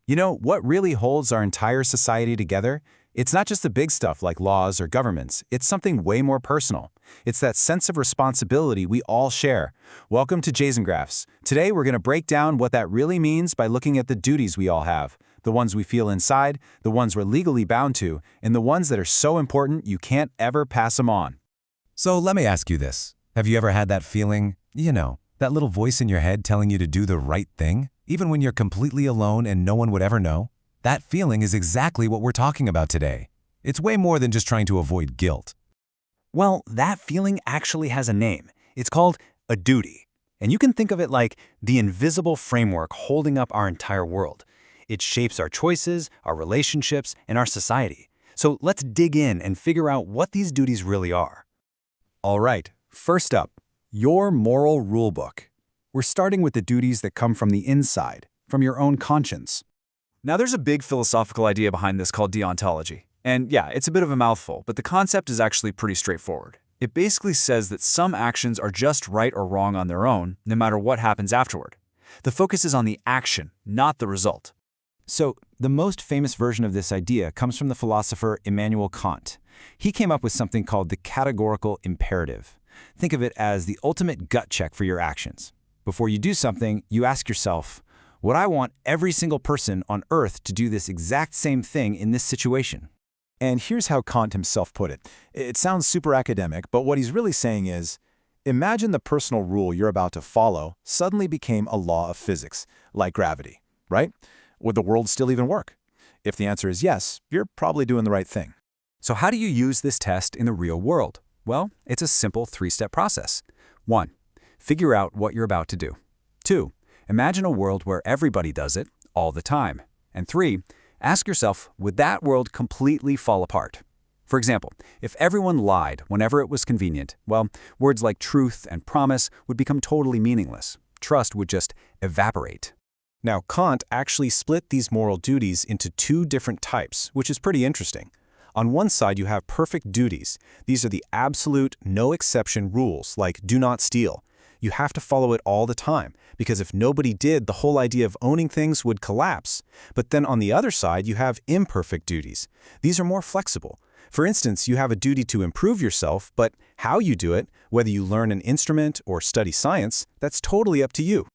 You know, what really holds our entire society together? It's not just the big stuff like laws or governments. It's something way more personal. It's that sense of responsibility we all share. Welcome to Jasim Graphs. Today we're going to break down what that really means by looking at the duties we all have. The ones we feel inside, the ones we're legally bound to, and the ones that are so important you can't ever pass them on. So let me ask you this. Have you ever had that feeling, that little voice in your head telling you to do the right thing, even when you're completely alone and no one would ever know? That feeling is exactly what we're talking about today. It's way more than just trying to avoid guilt. Well, that feeling actually has a name. It's called a duty. And you can think of it like the invisible framework holding up our entire world. It shapes our choices, our relationships, and our society. So let's dig in and figure out what these duties really are. All right, first up, your moral rulebook. We're starting with the duties that come from the inside, from your own conscience. Now, there's a big philosophical idea behind this called deontology. And yeah, it's a bit of a mouthful, but the concept is actually pretty straightforward. It basically says that some actions are just right or wrong on their own, no matter what happens afterward. The focus is on the action, not the result. So, the most famous version of this idea comes from the philosopher Immanuel Kant. He came up with something called the Categorical Imperative. Think of it as the ultimate gut check for your actions. Before you do something, you ask yourself, would I want every single person on Earth to do this exact same thing in this situation? And here's how Kant himself put it. It sounds super academic, but what he's really saying is, imagine the personal rule you're about to follow suddenly became a law of physics, like gravity, right? Would the world still even work? If the answer is yes, you're probably doing the right thing. So how do you use this test in the real world? Well, it's a simple three-step process. 1. Figure out what you're about to do. 2. Imagine a world where everybody does it all the time. And 3. Ask yourself, would that world completely fall apart? For example, if everyone lied whenever it was convenient, well, words like truth and promise would become totally meaningless. Trust would just evaporate. Now, Kant actually split these moral duties into two different types, which is pretty interesting. On one side, you have perfect duties. These are the absolute, no-exception rules, like do not steal. You have to follow it all the time, because if nobody did, the whole idea of owning things would collapse. But then on the other side, you have imperfect duties. These are more flexible. For instance, you have a duty to improve yourself, but how you do it, whether you learn an instrument or study science, that's totally up to you.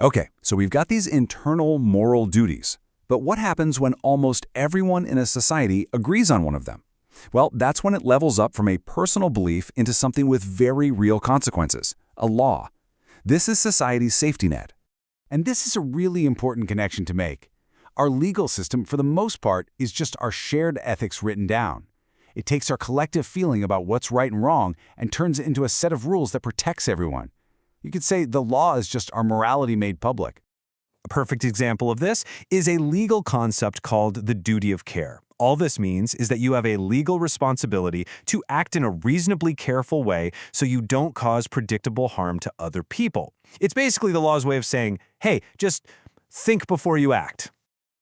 Okay, so we've got these internal moral duties. But what happens when almost everyone in a society agrees on one of them? Well, that's when it levels up from a personal belief into something with very real consequences, a law. This is society's safety net. And this is a really important connection to make. Our legal system, for the most part, is just our shared ethics written down. It takes our collective feeling about what's right and wrong and turns it into a set of rules that protects everyone. You could say the law is just our morality made public. A perfect example of this is a legal concept called the duty of care. All this means is that you have a legal responsibility to act in a reasonably careful way so you don't cause predictable harm to other people. It's basically the law's way of saying, hey, just think before you act.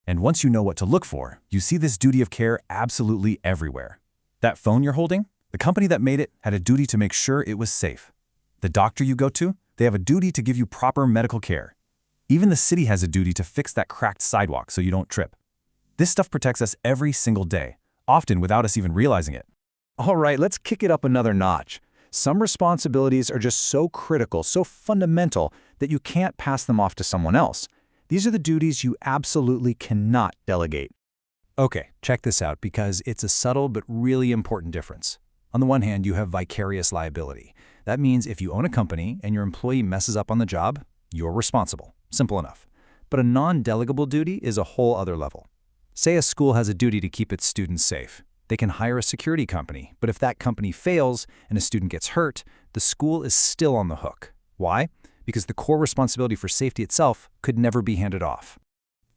And once you know what to look for, you see this duty of care absolutely everywhere. That phone you're holding, the company that made it had a duty to make sure it was safe. The doctor you go to, they have a duty to give you proper medical care. Even the city has a duty to fix that cracked sidewalk so you don't trip. This stuff protects us every single day, often without us even realizing it. All right, let's kick it up another notch. Some responsibilities are just so critical, so fundamental, that you can't pass them off to someone else. These are the duties you absolutely cannot delegate. Okay, check this out because it's a subtle but really important difference. On the one hand, you have vicarious liability. That means if you own a company and your employee messes up on the job, you're responsible. Simple enough. But a non-delegable duty is a whole other level. Say a school has a duty to keep its students safe. They can hire a security company, but if that company fails and a student gets hurt, the school is still on the hook. Why? Because the core responsibility for safety itself could never be handed off.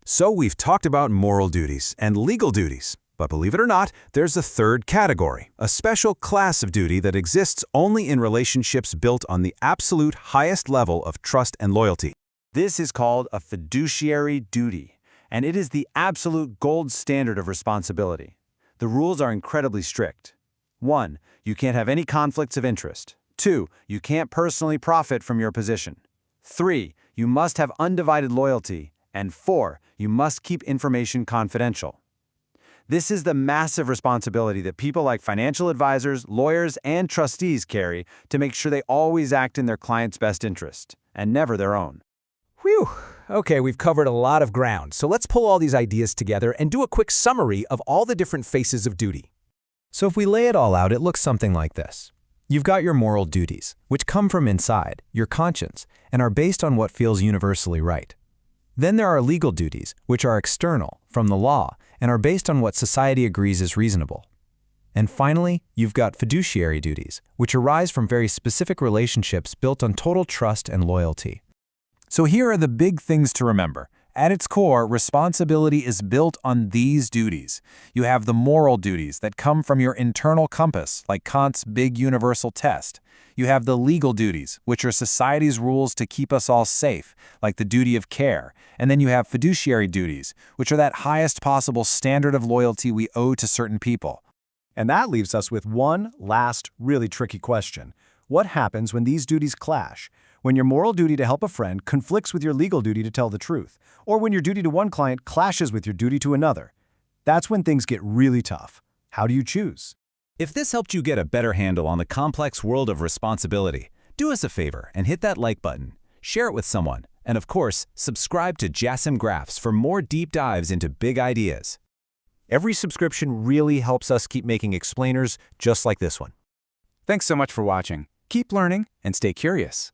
So we've talked about moral duties and legal duties. But believe it or not, there's a third category, a special class of duty that exists only in relationships built on the absolute highest level of trust and loyalty. This is called a fiduciary duty, and it is the absolute gold standard of responsibility. The rules are incredibly strict. 1. You can't have any conflicts of interest. 2. You can't personally profit from your position. 3. You must have undivided loyalty. And 4, you must keep information confidential. This is the massive responsibility that people like financial advisors, lawyers, and trustees carry to make sure they always act in their client's best interest, and never their own. Whew. Okay, we've covered a lot of ground, so let's pull all these ideas together and do a quick summary of all the different faces of duty. So if we lay it all out, it looks something like this. You've got your moral duties, which come from inside, your conscience, and are based on what feels universally right. Then there are legal duties, which are external, from the law, and are based on what society agrees is reasonable. And finally, you've got fiduciary duties, which arise from very specific relationships built on total trust and loyalty. So here are the big things to remember. At its core, responsibility is built on these duties. You have the moral duties that come from your internal compass, like Kant's big universal test. You have the legal duties, which are society's rules to keep us all safe, like the duty of care. And then you have fiduciary duties, which are that highest possible standard of loyalty we owe to certain people. And that leaves us with one last, really tricky question. What happens when these duties clash? When your moral duty to help a friend conflicts with your legal duty to tell the truth, or when your duty to one client clashes with your duty to another. That's when things get really tough. How do you choose? If this helped you get a better handle on the complex world of responsibility, do us a favor and hit that like button, share it with someone, and of course, subscribe to Jasim Graphs for more deep dives into big ideas. Every subscription really helps us keep making explainers just like this one. Thanks so much for watching. Keep learning and stay curious.